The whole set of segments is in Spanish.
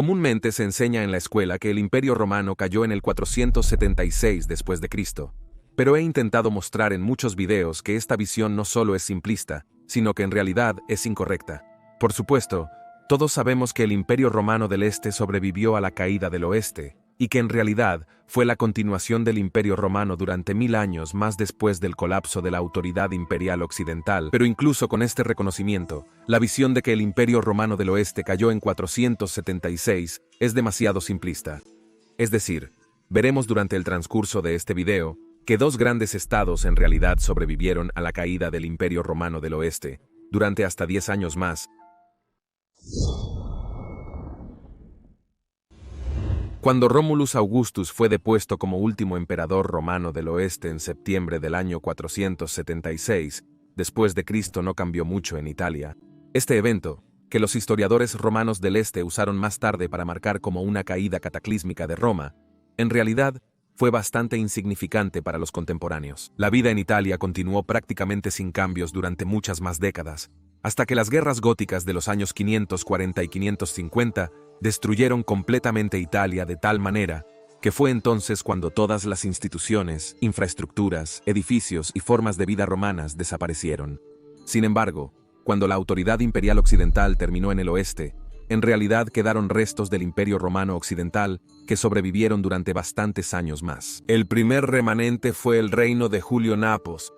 Comúnmente se enseña en la escuela que el Imperio Romano cayó en el 476 después de Cristo, pero he intentado mostrar en muchos videos que esta visión no solo es simplista, sino que en realidad es incorrecta. Por supuesto, todos sabemos que el Imperio Romano del Este sobrevivió a la caída del Oeste, y que en realidad fue la continuación del Imperio Romano durante 1000 años más después del colapso de la autoridad imperial occidental. Pero incluso con este reconocimiento, la visión de que el Imperio Romano del Oeste cayó en 476 es demasiado simplista. Es decir, veremos durante el transcurso de este video que dos grandes estados en realidad sobrevivieron a la caída del Imperio Romano del Oeste durante hasta 10 años más. Cuando Romulus Augustus fue depuesto como último emperador romano del oeste en septiembre del año 476, después de Cristo, no cambió mucho en Italia. Este evento, que los historiadores romanos del este usaron más tarde para marcar como una caída cataclísmica de Roma, en realidad fue bastante insignificante para los contemporáneos. La vida en Italia continuó prácticamente sin cambios durante muchas más décadas, hasta que las guerras góticas de los años 540 y 550 destruyeron completamente Italia de tal manera que fue entonces cuando todas las instituciones, infraestructuras, edificios y formas de vida romanas desaparecieron. Sin embargo, cuando la autoridad imperial occidental terminó en el oeste, en realidad quedaron restos del Imperio Romano Occidental que sobrevivieron durante bastantes años más. El primer remanente fue el reino de Julio Napos.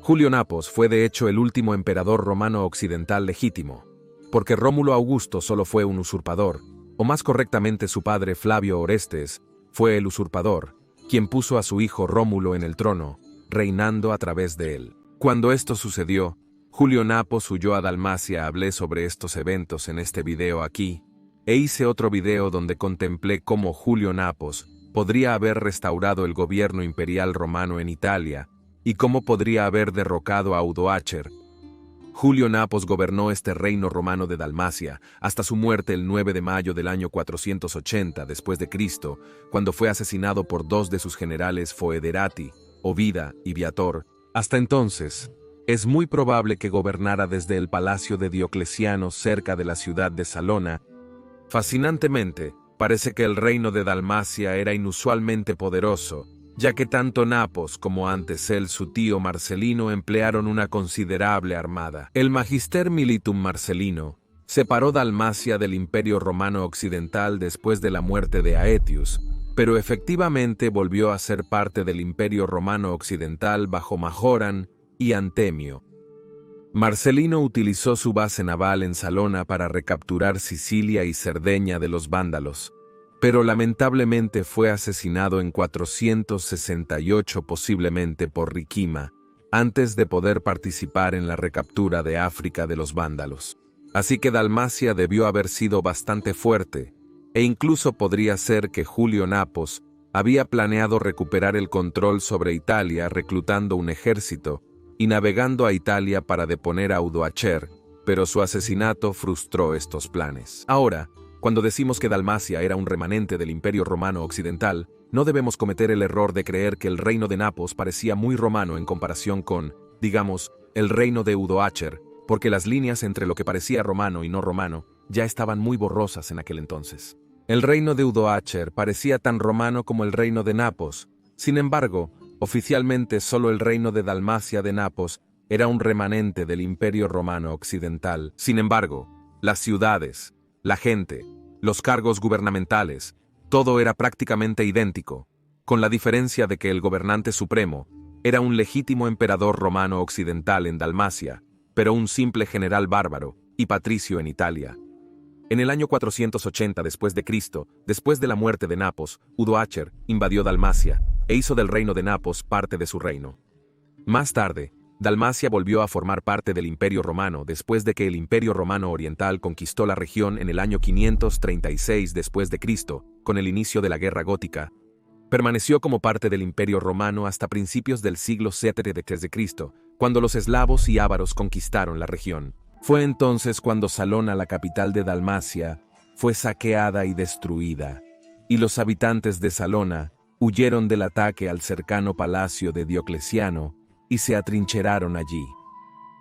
Julio Napos fue de hecho el último emperador romano occidental legítimo, porque Rómulo Augusto solo fue un usurpador, o más correctamente su padre Flavio Orestes fue el usurpador, quien puso a su hijo Rómulo en el trono, reinando a través de él. Cuando esto sucedió, Julio Napos huyó a Dalmacia. Hablé sobre estos eventos en este video aquí, e hice otro video donde contemplé cómo Julio Napos podría haber restaurado el gobierno imperial romano en Italia, y cómo podría haber derrocado a Odoacer. Julio Napos gobernó este reino romano de Dalmacia hasta su muerte el 9 de mayo del año 480 después de Cristo, cuando fue asesinado por dos de sus generales Foederati, Ovida y Viator. Hasta entonces, es muy probable que gobernara desde el palacio de Diocleciano cerca de la ciudad de Salona. Fascinantemente, parece que el reino de Dalmacia era inusualmente poderoso, ya que tanto Napos como antes él su tío Marcelino emplearon una considerable armada. El Magister Militum Marcelino separó Dalmacia del Imperio Romano Occidental después de la muerte de Aetius, pero efectivamente volvió a ser parte del Imperio Romano Occidental bajo Majoran y Antemio. Marcelino utilizó su base naval en Salona para recapturar Sicilia y Cerdeña de los vándalos, pero lamentablemente fue asesinado en 468 posiblemente por Ricima, antes de poder participar en la recaptura de África de los vándalos. Así que Dalmacia debió haber sido bastante fuerte, e incluso podría ser que Julio Napos había planeado recuperar el control sobre Italia reclutando un ejército y navegando a Italia para deponer a Odoacer, pero su asesinato frustró estos planes. Ahora, cuando decimos que Dalmacia era un remanente del Imperio Romano Occidental, no debemos cometer el error de creer que el reino de Napos parecía muy romano en comparación con, digamos, el reino de Odoacer, porque las líneas entre lo que parecía romano y no romano ya estaban muy borrosas en aquel entonces. El reino de Odoacer parecía tan romano como el reino de Napos. Sin embargo, oficialmente solo el reino de Dalmacia de Napos era un remanente del Imperio Romano Occidental. Sin embargo, las ciudades, la gente, los cargos gubernamentales, todo era prácticamente idéntico, con la diferencia de que el gobernante supremo era un legítimo emperador romano occidental en Dalmacia, pero un simple general bárbaro y patricio en Italia. En el año 480 después de Cristo, después de la muerte de Napos, Odoacer invadió Dalmacia e hizo del reino de Napos parte de su reino. Más tarde, Dalmacia volvió a formar parte del Imperio Romano después de que el Imperio Romano Oriental conquistó la región en el año 536 después de Cristo, con el inicio de la Guerra Gótica. Permaneció como parte del Imperio Romano hasta principios del siglo VII d.C., cuando los eslavos y ávaros conquistaron la región. Fue entonces cuando Salona, la capital de Dalmacia, fue saqueada y destruida, y los habitantes de Salona huyeron del ataque al cercano palacio de Diocleciano y se atrincheraron allí.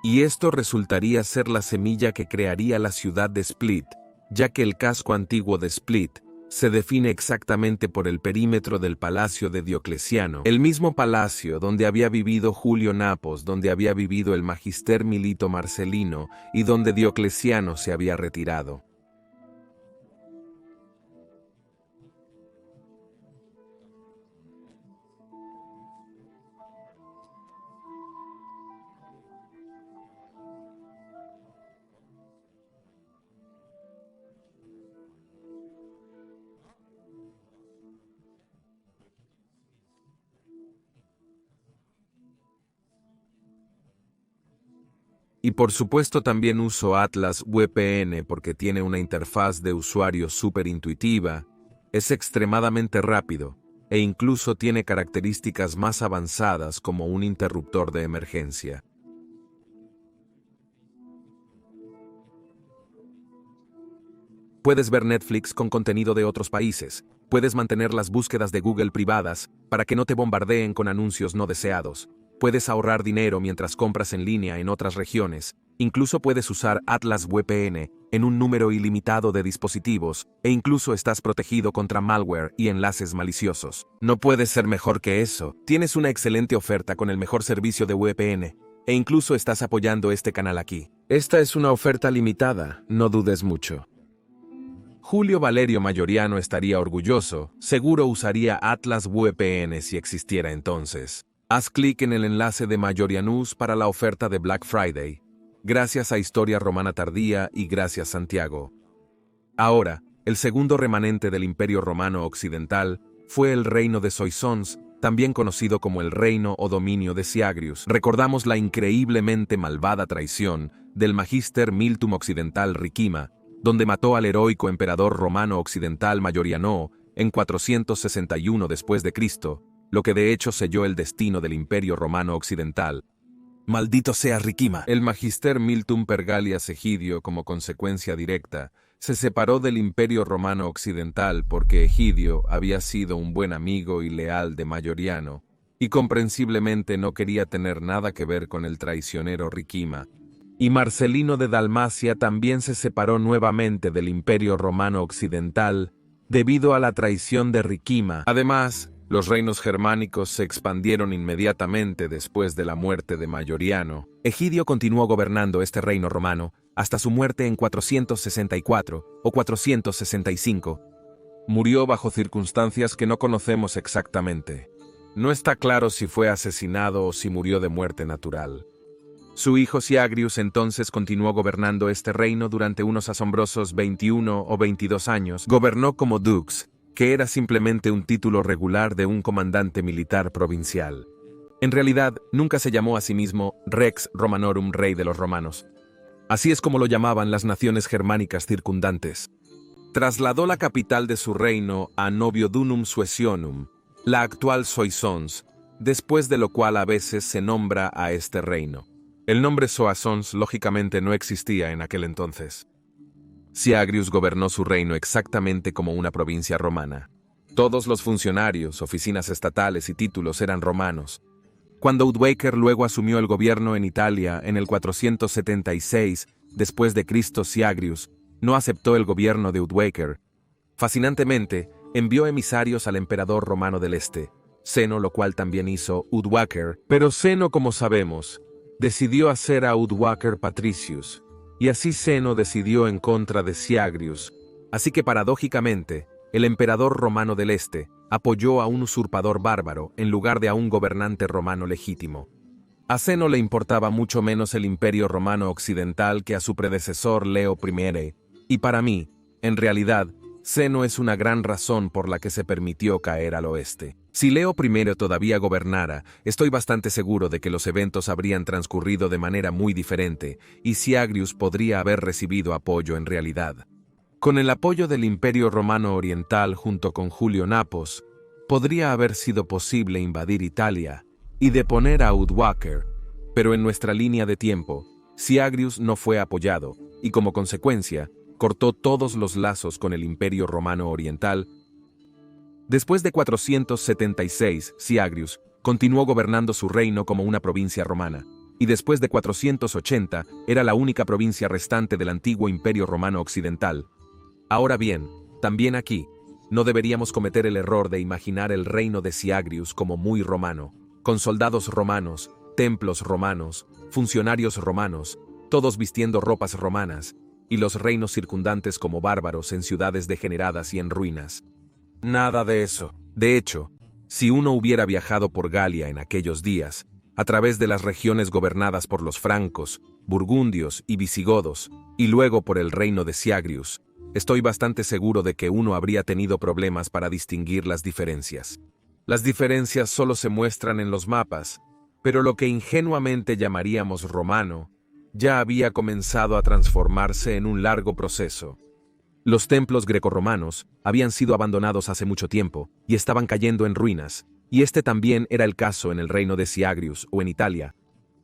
Y esto resultaría ser la semilla que crearía la ciudad de Split, ya que el casco antiguo de Split se define exactamente por el perímetro del palacio de Diocleciano, el mismo palacio donde había vivido Julio Napos, donde había vivido el Magister Milito Marcelino y donde Diocleciano se había retirado. Y por supuesto también uso Atlas VPN porque tiene una interfaz de usuario súper intuitiva, es extremadamente rápido e incluso tiene características más avanzadas como un interruptor de emergencia. Puedes ver Netflix con contenido de otros países. Puedes mantener las búsquedas de Google privadas para que no te bombardeen con anuncios no deseados. Puedes ahorrar dinero mientras compras en línea en otras regiones. Incluso puedes usar Atlas VPN en un número ilimitado de dispositivos e incluso estás protegido contra malware y enlaces maliciosos. No puedes ser mejor que eso. Tienes una excelente oferta con el mejor servicio de VPN e incluso estás apoyando este canal aquí. Esta es una oferta limitada, no dudes mucho. Julio Valerio Mayoriano estaría orgulloso, seguro usaría Atlas VPN si existiera entonces. Haz clic en el enlace de Mayorianus para la oferta de Black Friday. Gracias a Historia Romana Tardía y gracias Santiago. Ahora, el segundo remanente del Imperio Romano Occidental fue el reino de Soissons, también conocido como el reino o dominio de Syagrius. Recordamos la increíblemente malvada traición del Magister Miltum Occidental Ricimer, donde mató al heroico emperador romano occidental Mayoriano en 461 después de Cristo, lo que de hecho selló el destino del Imperio Romano Occidental. ¡Maldito sea Ricimer! El Magister Miltum Pergalias Egidio, como consecuencia directa, se separó del Imperio Romano Occidental porque Egidio había sido un buen amigo y leal de Mayoriano, y comprensiblemente no quería tener nada que ver con el traicionero Ricimer. Y Marcelino de Dalmacia también se separó nuevamente del Imperio Romano Occidental debido a la traición de Ricimer. Además, los reinos germánicos se expandieron inmediatamente después de la muerte de Mayoriano. Egidio continuó gobernando este reino romano hasta su muerte en 464 o 465. Murió bajo circunstancias que no conocemos exactamente. No está claro si fue asesinado o si murió de muerte natural. Su hijo Syagrius entonces continuó gobernando este reino durante unos asombrosos 21 o 22 años. Gobernó como dux, que era simplemente un título regular de un comandante militar provincial. En realidad, nunca se llamó a sí mismo Rex Romanorum, rey de los romanos. Así es como lo llamaban las naciones germánicas circundantes. Trasladó la capital de su reino a Noviodunum Suessionum, la actual Soissons, después de lo cual a veces se nombra a este reino. El nombre Soissons lógicamente no existía en aquel entonces. Syagrius gobernó su reino exactamente como una provincia romana. Todos los funcionarios, oficinas estatales y títulos eran romanos. Cuando Odoacer luego asumió el gobierno en Italia en el 476 después de Cristo, Syagrius no aceptó el gobierno de Odoacer. Fascinantemente, envió emisarios al emperador romano del Este, Zeno, lo cual también hizo Odoacer, pero Zeno, como sabemos, decidió hacer a Odoacer Patricius, y así Zeno decidió en contra de Syagrius. Así que paradójicamente, el emperador romano del Este apoyó a un usurpador bárbaro en lugar de a un gobernante romano legítimo. A Zeno le importaba mucho menos el Imperio Romano Occidental que a su predecesor Leo I, y para mí, en realidad, Zeno es una gran razón por la que se permitió caer al oeste. Si Leo I todavía gobernara, estoy bastante seguro de que los eventos habrían transcurrido de manera muy diferente, y Syagrius podría haber recibido apoyo en realidad. Con el apoyo del Imperio Romano Oriental junto con Julio Napos, podría haber sido posible invadir Italia y deponer a Odoacer, pero en nuestra línea de tiempo, Syagrius no fue apoyado, y como consecuencia, cortó todos los lazos con el Imperio Romano Oriental. Después de 476, Syagrius continuó gobernando su reino como una provincia romana, y después de 480 era la única provincia restante del antiguo Imperio Romano Occidental. Ahora bien, también aquí, no deberíamos cometer el error de imaginar el reino de Syagrius como muy romano, con soldados romanos, templos romanos, funcionarios romanos, todos vistiendo ropas romanas, y los reinos circundantes como bárbaros en ciudades degeneradas y en ruinas. Nada de eso. De hecho, si uno hubiera viajado por Galia en aquellos días, a través de las regiones gobernadas por los francos, burgundios y visigodos, y luego por el reino de Syagrius, estoy bastante seguro de que uno habría tenido problemas para distinguir las diferencias. Las diferencias solo se muestran en los mapas, pero lo que ingenuamente llamaríamos romano, ya había comenzado a transformarse en un largo proceso. Los templos grecorromanos habían sido abandonados hace mucho tiempo y estaban cayendo en ruinas, y este también era el caso en el reino de Syagrius o en Italia.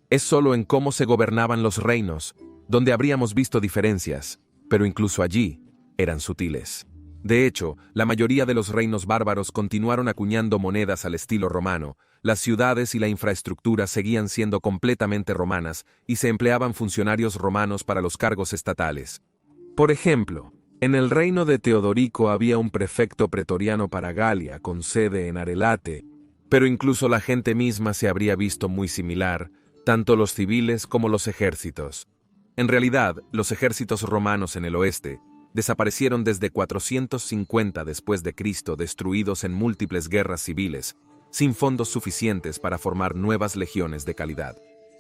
Es solo en cómo se gobernaban los reinos, donde habríamos visto diferencias, pero incluso allí eran sutiles. De hecho, la mayoría de los reinos bárbaros continuaron acuñando monedas al estilo romano, las ciudades y la infraestructura seguían siendo completamente romanas y se empleaban funcionarios romanos para los cargos estatales. Por ejemplo, en el reino de Teodorico había un prefecto pretoriano para Galia con sede en Arelate, pero incluso la gente misma se habría visto muy similar, tanto los civiles como los ejércitos. En realidad, los ejércitos romanos en el oeste desaparecieron desde 450 después de Cristo, destruidos en múltiples guerras civiles, sin fondos suficientes para formar nuevas legiones de calidad.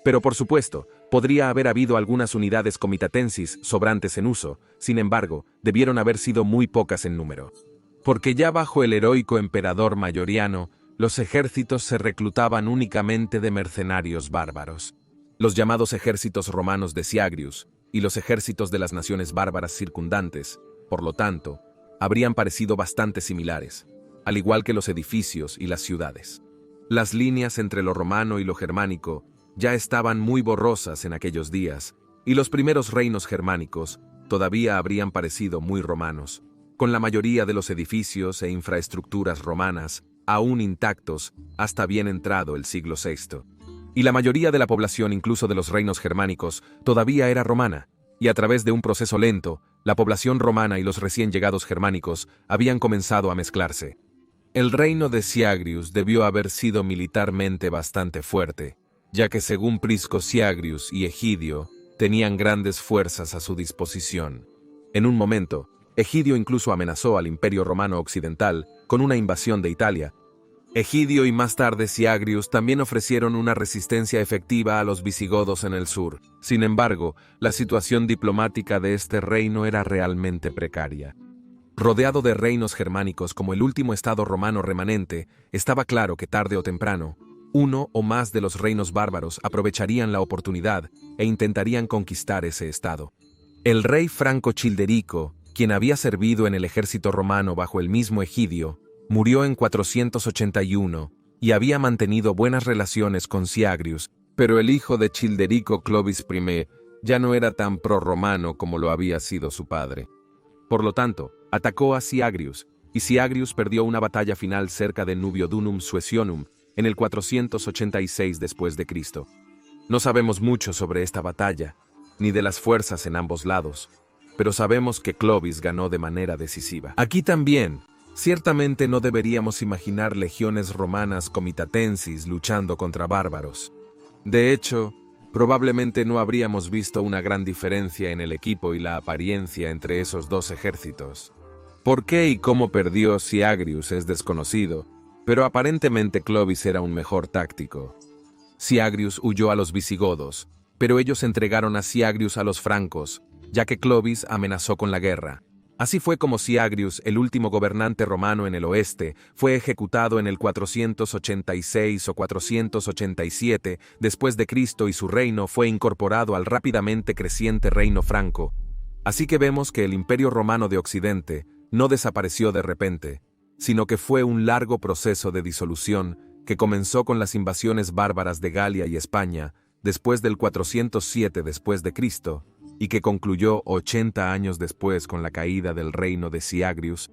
Pero por supuesto, podría haber habido algunas unidades comitatensis sobrantes en uso, sin embargo, debieron haber sido muy pocas en número. Porque ya bajo el heroico emperador Mayoriano, los ejércitos se reclutaban únicamente de mercenarios bárbaros. Los llamados ejércitos romanos de Syagrius y los ejércitos de las naciones bárbaras circundantes, por lo tanto, habrían parecido bastante similares, al igual que los edificios y las ciudades. Las líneas entre lo romano y lo germánico ya estaban muy borrosas en aquellos días, y los primeros reinos germánicos todavía habrían parecido muy romanos, con la mayoría de los edificios e infraestructuras romanas aún intactos hasta bien entrado el siglo VI. Y la mayoría de la población, incluso de los reinos germánicos, todavía era romana, y a través de un proceso lento, la población romana y los recién llegados germánicos habían comenzado a mezclarse. El reino de Syagrius debió haber sido militarmente bastante fuerte, ya que según Prisco Syagrius y Egidio, tenían grandes fuerzas a su disposición. En un momento, Egidio incluso amenazó al Imperio Romano Occidental con una invasión de Italia. Egidio y más tarde Syagrius también ofrecieron una resistencia efectiva a los visigodos en el sur. Sin embargo, la situación diplomática de este reino era realmente precaria. Rodeado de reinos germánicos como el último estado romano remanente, estaba claro que tarde o temprano, uno o más de los reinos bárbaros aprovecharían la oportunidad e intentarían conquistar ese estado. El rey Franco Childerico, quien había servido en el ejército romano bajo el mismo Egidio, murió en 481 y había mantenido buenas relaciones con Syagrius, pero el hijo de Childerico, Clovis I, ya no era tan prorromano como lo había sido su padre. Por lo tanto, atacó a Syagrius, y Syagrius perdió una batalla final cerca de Nubiodunum Suecionum en el 486 después de Cristo. No sabemos mucho sobre esta batalla, ni de las fuerzas en ambos lados, pero sabemos que Clovis ganó de manera decisiva. Aquí también, ciertamente no deberíamos imaginar legiones romanas comitatensis luchando contra bárbaros. De hecho, probablemente no habríamos visto una gran diferencia en el equipo y la apariencia entre esos dos ejércitos. ¿Por qué y cómo perdió Syagrius es desconocido, pero aparentemente Clovis era un mejor táctico. Syagrius huyó a los visigodos, pero ellos entregaron a Syagrius a los francos, ya que Clovis amenazó con la guerra. Así fue como Syagrius, el último gobernante romano en el oeste, fue ejecutado en el 486 o 487 después de Cristo y su reino fue incorporado al rápidamente creciente reino franco. Así que vemos que el Imperio Romano de Occidente no desapareció de repente, sino que fue un largo proceso de disolución que comenzó con las invasiones bárbaras de Galia y España después del 407 después de Cristo, y que concluyó 80 años después con la caída del reino de Syagrius.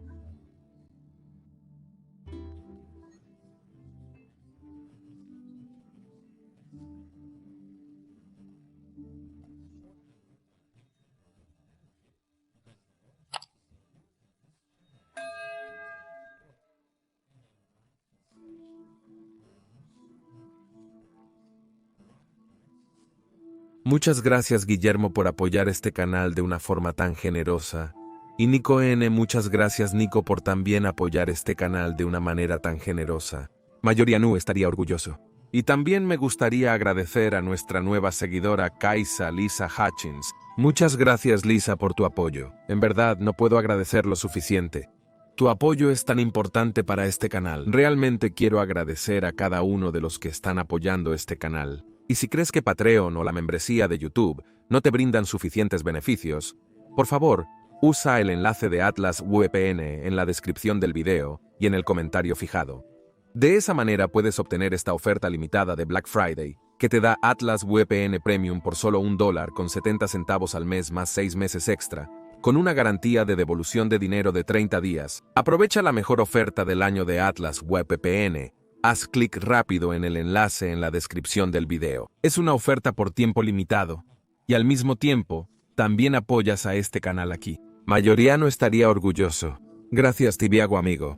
Muchas gracias, Guillermo, por apoyar este canal de una forma tan generosa. Y Nico N, muchas gracias, Nico, por también apoyar este canal de una manera tan generosa. Mayorianu estaría orgulloso. Y también me gustaría agradecer a nuestra nueva seguidora Kaisa Lisa Hutchins. Muchas gracias, Lisa, por tu apoyo. En verdad, no puedo agradecer lo suficiente. Tu apoyo es tan importante para este canal. Realmente quiero agradecer a cada uno de los que están apoyando este canal. Y si crees que Patreon o la membresía de YouTube no te brindan suficientes beneficios, por favor, usa el enlace de Atlas VPN en la descripción del video y en el comentario fijado. De esa manera puedes obtener esta oferta limitada de Black Friday, que te da Atlas VPN Premium por solo $1.70 al mes más 6 meses extra, con una garantía de devolución de dinero de 30 días. Aprovecha la mejor oferta del año de Atlas VPN. Haz clic rápido en el enlace en la descripción del video. Es una oferta por tiempo limitado, y al mismo tiempo, también apoyas a este canal aquí. Mayoriano estaría orgulloso. Gracias, Tibiago amigo.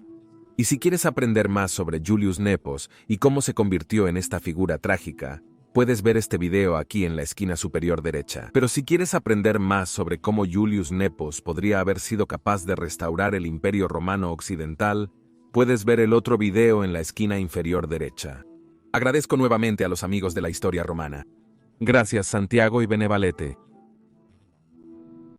Y si quieres aprender más sobre Julius Nepos y cómo se convirtió en esta figura trágica, puedes ver este video aquí en la esquina superior derecha. Pero si quieres aprender más sobre cómo Julius Nepos podría haber sido capaz de restaurar el Imperio Romano Occidental, puedes ver el otro video en la esquina inferior derecha. Agradezco nuevamente a los amigos de la historia romana. Gracias, Santiago y Benevalete.